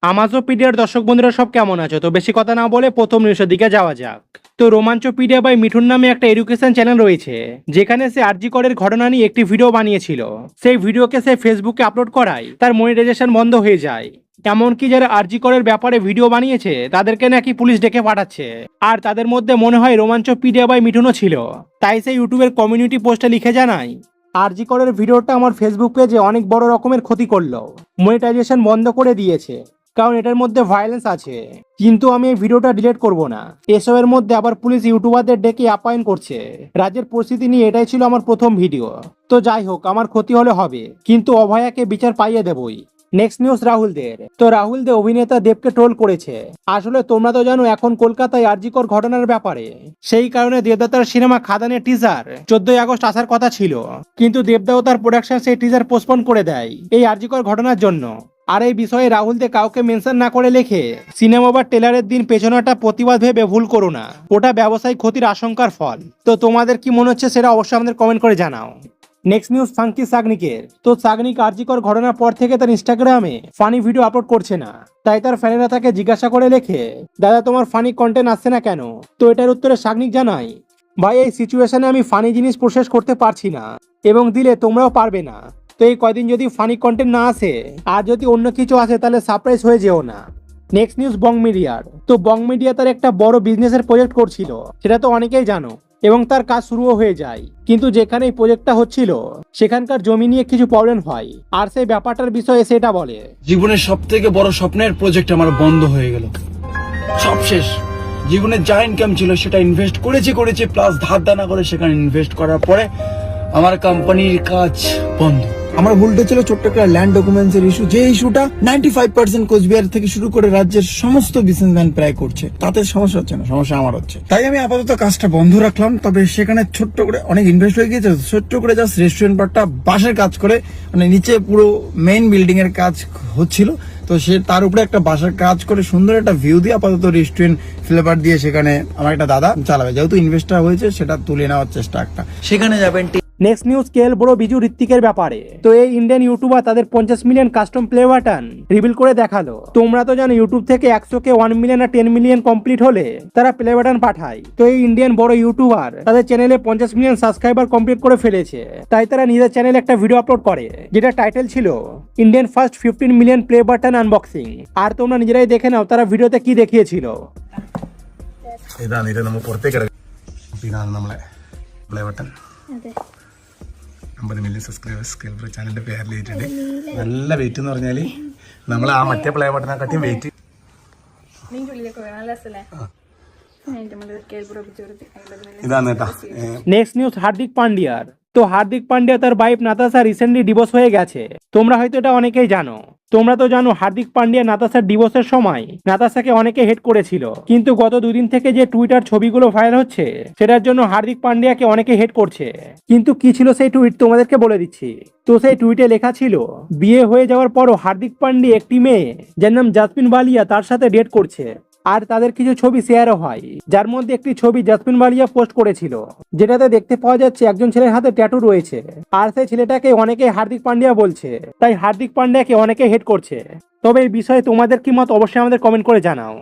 আমাজোপিডিয়ার দর্শক বন্ধুরা সব কেমন আছো? তো বেশি কথা না বলে প্রথম নিউজের দিকে যাওয়া যাক। তো রোমাঞ্চপিডিয়া বাই মিঠুন নামে একটা এডুকেশন চ্যানেল রয়েছে, যেখানে সে আরজি করের ঘটনা নিয়ে একটি ভিডিও বানিয়েছিল। সেই ভিডিওকে সে ফেসবুকে আপলোড করায় তার মনিটাইজেশন বন্ধ হয়ে যায়। এমনকি যারা আরজি করের ব্যাপারে ভিডিও বানিয়েছে তাদেরকে নাকি পুলিশ ডেকে পাঠাচ্ছে। আর তাদের মধ্যে মনে হয় রোমাঞ্চপিডিয়া বাই মিঠুনও ছিল। তাই সে ইউটিউবের কমিউনিটি পোস্টে লিখে জানায়, আরজি করের ভিডিওটা আমার ফেসবুক পেজে অনেক বড় রকমের ক্ষতি করলো, মনিটাইজেশন বন্ধ করে দিয়েছে, কারণ এটার মধ্যে ভায়োলেন্স আছে। কিন্তু আমি এই ভিডিওটা ডিলিট করব না। এসবের মধ্যে আবার পুলিশ ইউটিউবারদের ডেকে আপ্যায়ন করছে। রাজ্যের পরিস্থিতি নিয়ে এটাই ছিল আমার প্রথম ভিডিও। তো যাই হোক, আমার ক্ষতি হলে হবে, কিন্তু অভয়াকে বিচার পাইয়ে দেবই। নেক্সট নিউজ রাহুলদের। তো রাহুল দে অভিনেতা দেবকে ট্রোল করেছে। আসলে তোমরা তো জানো এখন কলকাতায় আরজিকর ঘটনার ব্যাপারে, সেই কারণে দেবদাতার সিনেমা খাদানের টিজার 14ই আগস্ট আসার কথা ছিল, কিন্তু দেবদাও তার প্রোডাকশন সেই টিজার পোস্টপোন করে দেয় এই আরজিকর ঘটনার জন্য। আর এই বিষয়ে রাহুল দে কাউকে মেনশন না করে লেখে, সিনেমা বা টেলারের দিন পেছনেটা প্রতিবাদ ভেবে ভুল করো না, ওটা ব্যবসায়িক ক্ষতির আশঙ্কার ফল। তো তোমাদের কি মনে হচ্ছে সেটা অবশ্যই আমাদের কমেন্ট করে জানাও। নেক্সট নিউজ ফাঙ্কি সাগনিকের। তো সাগনিক আরজিকর ঘটনার পর থেকে তার ইনস্টাগ্রামে ফানি ভিডিও আপলোড করছে না। তাই তার ফ্যানেরা তাকে জিজ্ঞাসা করে লেখে, দাদা তোমার ফানি কন্টেন্ট আসছে না কেন? তো এটার উত্তরে সাগনিক জানায়, ভাই এই সিচুয়েশনে আমি ফানি জিনিস প্রসেস করতে পারছি না, এবং দিলে তোমরাও পারবে না। তো এই কয়দিন যদি ফানি কন্টেন্ট না আসে, আর যদি অন্য কিছু আসে তাহলে সারপ্রাইজ হয়ে যেও না। নেক্সট নিউজ বং মিডিয়ার। তো বং মিডিয়া তার একটা বড় বিজনেসের প্রজেক্ট করছিল, সেটা তো অনেকেই জানো, এবং তার কাজ শুরুও হয়ে যায়। কিন্তু যেখানে এই প্রজেক্টটা হচ্ছিল সেখানকার জমি নিয়ে কিছু প্রবলেম হয়, আর সেই ব্যাপারটার বিষয়ে সেটা বলে, জীবনের সব থেকে বড় স্বপ্নের প্রজেক্ট আমার বন্ধ হয়ে গেল, সব শেষ। জীবনের যা ইনকাম ছিল সেটা ইনভেস্ট করেছি প্লাস ধার দানা করে সেখানে ইনভেস্ট করার পরে আমার কোম্পানির কাজ বন্ধ। আমার ভুলটা ছিল ছোট্ট একটা ল্যান্ড ডকুমেন্টস এর ইস্যু, যে ইস্যুটা 95% কোচবিহার থেকে শুরু করে রাজ্যের সমস্ত বিজনেসম্যান প্রায় করছে। তাতে সমস্যা হচ্ছে না, সমস্যা আমার হচ্ছে। তাই আমি আপাতত কাজটা বন্ধ রাখলাম। তবে সেখানে ছোট্ট করে অনেক ইনভেস্ট হয়ে গিয়েছে, ছোট্ট করে জাস্ট রেস্টুরেন্ট পার্টটা বাঁশের কাজ করে, মানে নিচে পুরো মেইন বিল্ডিং এর কাজ হচ্ছিল, তো সে তার উপরে একটা বাসার কাজ করে সুন্দর একটা ভিউ দিয়ে আপাতত রেস্টুরেন্ট ফ্লেভার দিয়ে সেখানে আমার একটা দাদা চালাবে। যেহেতু ইনভেস্টটা হয়েছে সেটা তুলে নেওয়ার চেষ্টা একটা, সেখানে যাবেন। নেক্সট নিউজ কেএল বড় বিজু ঋত্বিকের ব্যাপারে। তো এই ইন্ডিয়ান ইউটিউবার তাদের 50 million custom play button reveal করে দেখালো। তোমরা তো জানো ইউটিউব থেকে 100K 1 মিলিয়ন আর 10 মিলিয়ন কমপ্লিট হলে তারা প্লে বাটন পাঠায়। তো এই ইন্ডিয়ান বড় ইউটিউবার তাদের চ্যানেলে 50 মিলিয়ন সাবস্ক্রাইবার কমপ্লিট করে ফেলেছে। তাই তারা নিজের চ্যানেলে একটা ভিডিও আপলোড করে, যেটা টাইটেল ছিল Indian first 15 million play button unboxing. আর তোমরা নিজেরাই দেখে নাও তারা ভিডিওতে কি দেখিয়েছিল। ഇതാണ് ഇത് നമ്മൾ പുറത്തേക്ക് ഇറങ്ങും. ഇതാണ് നമ്മളെ പ്ലേ ബട്ടൺ. 50 മില്യൺ സബ്സ്ക്രൈബേഴ്സ് കേൾപ്പുറ ചാനലിന്റെ പേരിൽ എഴുതിയിട്ടുണ്ട്. നല്ല വെയിറ്റ് എന്ന് പറഞ്ഞാൽ നമ്മൾ ആ മറ്റേ പ്ലേ ബട്ടനെ കാട്ടിയും വെയിറ്റ്. ഇതാണ് കേട്ടോ. নেক্সট নিউজ হার্দিক পান্ডিয়ার। তো হার্দিক পান্ডিয়া তার ওয়াইফ নাতাশা রিসেন্টলি ডিভোর্স হয়ে গেছে। তোমরা হয়তো এটা অনেকেই জানো। তোমরা তো জানো হার্দিক পান্ডিয়া নাতাশার ডিভোর্সের সময় নাতাশাকে অনেকে হেট করেছিল, কিন্তু গত দুদিন থেকে যে টুইটার ছবিগুলো ভাইরাল হচ্ছে সেটার জন্য হার্দিক পান্ডিয়াকে অনেকে হেট করছে। কিন্তু কি ছিল সেই টুইট তোমাদেরকে বলে দিচ্ছি। তো সেই টুইটে লেখা ছিল, বিয়ে হয়ে যাওয়ার পরও হার্দিক পান্ডিয়া একটি মেয়ে যার নাম জাসমিন বালিয়া তার সাথে ডেট করছে। আর তাদের কিছু ছবি শেয়ারও হয়, যার মধ্যে একটি ছবি জাসমিন বালিয়া পোস্ট করেছিল, যেটাতে দেখতে পাওয়া যাচ্ছে একজন ছেলের হাতে ট্যাটু রয়েছে। আর সেই ছেলেটাকে অনেকে হার্দিক পান্ডিয়া বলছে, তাই হার্দিক পান্ডিয়াকে অনেকে হেট করছে। তবে এই বিষয়ে তোমাদের কি মত অবশ্যই আমাদের কমেন্ট করে জানাও।